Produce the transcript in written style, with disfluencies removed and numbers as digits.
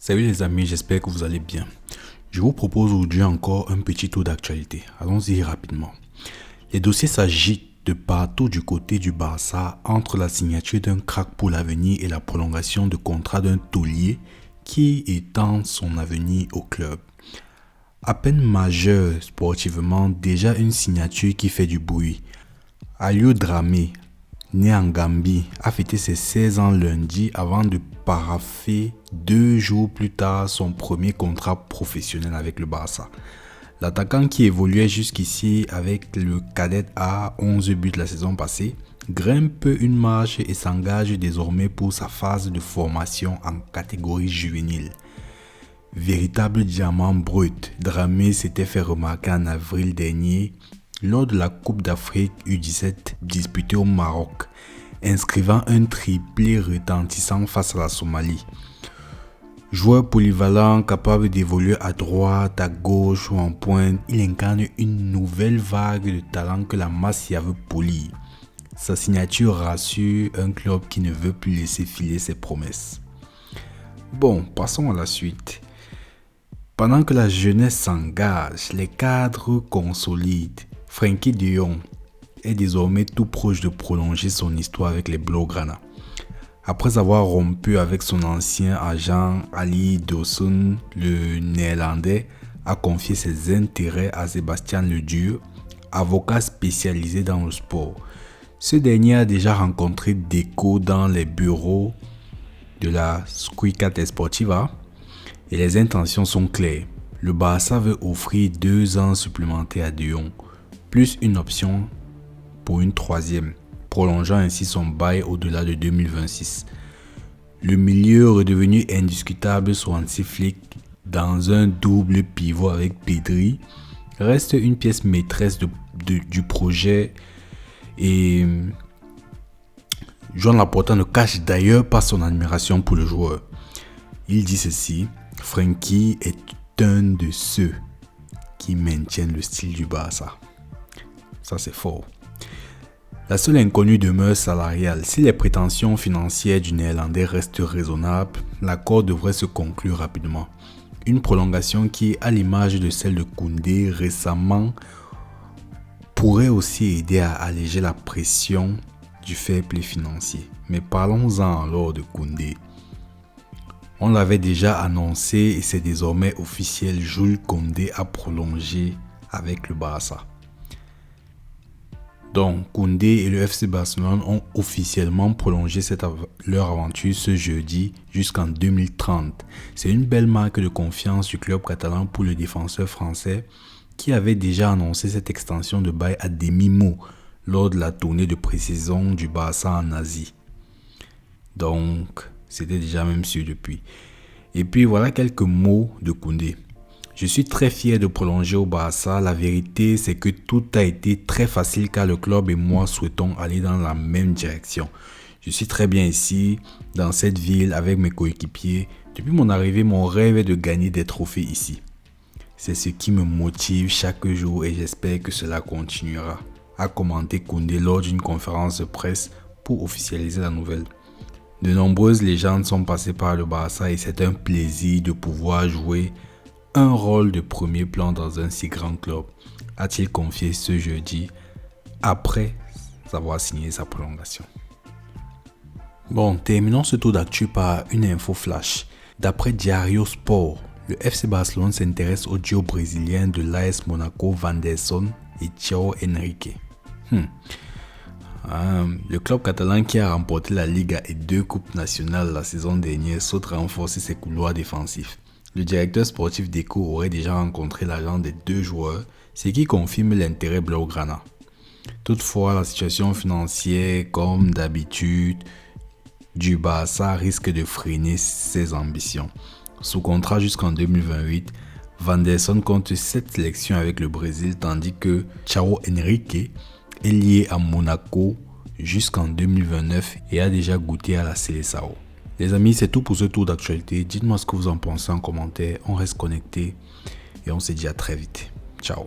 Salut les amis, j'espère que vous allez bien. Je vous propose aujourd'hui encore un petit tour d'actualité. Allons-y rapidement. Les dossiers s'agitent de partout du côté du Barça entre la signature d'un crack pour l'avenir et la prolongation de contrat d'un taulier qui étend son avenir au club. À peine majeur sportivement, déjà une signature qui fait du bruit. Aliou Dramé, né en Gambie, a fêté ses 16 ans lundi avant de paraffer 2 jours plus tard son premier contrat professionnel avec le Barça. L'attaquant qui évoluait jusqu'ici avec le cadet A, 11 buts la saison passée, grimpe une marche et s'engage désormais pour sa phase de formation en catégorie juvénile. Véritable diamant brut, Dramé s'était fait remarquer en avril dernier lors de la Coupe d'Afrique U17 disputée au Maroc, inscrivant un triplé retentissant face à la Somalie. Joueur polyvalent, capable d'évoluer à droite, à gauche ou en pointe, il incarne une nouvelle vague de talent que la Masia veut polir. Sa signature rassure un club qui ne veut plus laisser filer ses promesses. Bon, passons à la suite. Pendant que la jeunesse s'engage, les cadres consolident. Frenkie de Jong est désormais tout proche de prolonger son histoire avec les Blaugrana. Après avoir rompu avec son ancien agent Ali Dawson, le néerlandais a confié ses intérêts à Sébastien Ledur, avocat spécialisé dans le sport. Ce dernier a déjà rencontré Deco dans les bureaux de la Squiccat Esportiva et les intentions sont claires. Le Barça veut offrir 2 ans supplémentaires à De Jong, plus une option pour une 3e, prolongeant ainsi son bail au-delà de 2026. Le milieu redevenu indiscutable sur Hansi Flick dans un double pivot avec Pedri reste une pièce maîtresse du projet et Joan Laporta ne cache d'ailleurs pas son admiration pour le joueur. Il dit ceci: Frenkie est un de ceux qui maintiennent le style du Barça. Ça, c'est fort. La seule inconnue demeure salariale. Si les prétentions financières du Néerlandais restent raisonnables, l'accord devrait se conclure rapidement. Une prolongation qui, à l'image de celle de Koundé récemment, pourrait aussi aider à alléger la pression du fair play financier. Mais parlons-en alors de Koundé. On l'avait déjà annoncé et c'est désormais officiel, Jules Koundé a prolongé avec le Barça. Donc, Koundé et le FC Barcelone ont officiellement prolongé leur aventure ce jeudi jusqu'en 2030. C'est une belle marque de confiance du club catalan pour le défenseur français qui avait déjà annoncé cette extension de bail à demi-mot lors de la tournée de pré-saison du Barça en Asie. Donc, c'était déjà même sûr depuis. Et puis voilà quelques mots de Koundé. Je suis très fier de prolonger au Barça. La vérité, c'est que tout a été très facile car le club et moi souhaitons aller dans la même direction. Je suis très bien ici, dans cette ville, avec mes coéquipiers. Depuis mon arrivée, mon rêve est de gagner des trophées ici. C'est ce qui me motive chaque jour et j'espère que cela continuera, a commenté Koundé lors d'une conférence de presse pour officialiser la nouvelle. De nombreuses légendes sont passées par le Barça et c'est un plaisir de pouvoir jouer un rôle de premier plan dans un si grand club, a-t-il confié ce jeudi après avoir signé sa prolongation. Bon, terminons ce tour d'actu par une info flash. D'après Diario Sport, le FC Barcelone s'intéresse au duo brésilien de l'AS Monaco, Wanderson et Thiago Henrique. Le club catalan qui a remporté la Liga et 2 coupes nationales la saison dernière souhaite renforcer ses couloirs défensifs. Le directeur sportif Deco aurait déjà rencontré l'agent des 2 joueurs, ce qui confirme l'intérêt blaugrana. Toutefois, la situation financière, comme d'habitude, du Barça risque de freiner ses ambitions. Sous contrat jusqu'en 2028, Wanderson compte 7 sélections avec le Brésil, tandis que Thiago Henrique est lié à Monaco jusqu'en 2029 et a déjà goûté à la Seleção. Les amis, c'est tout pour ce tour d'actualité. Dites-moi ce que vous en pensez en commentaire. On reste connecté et on se dit à très vite. Ciao.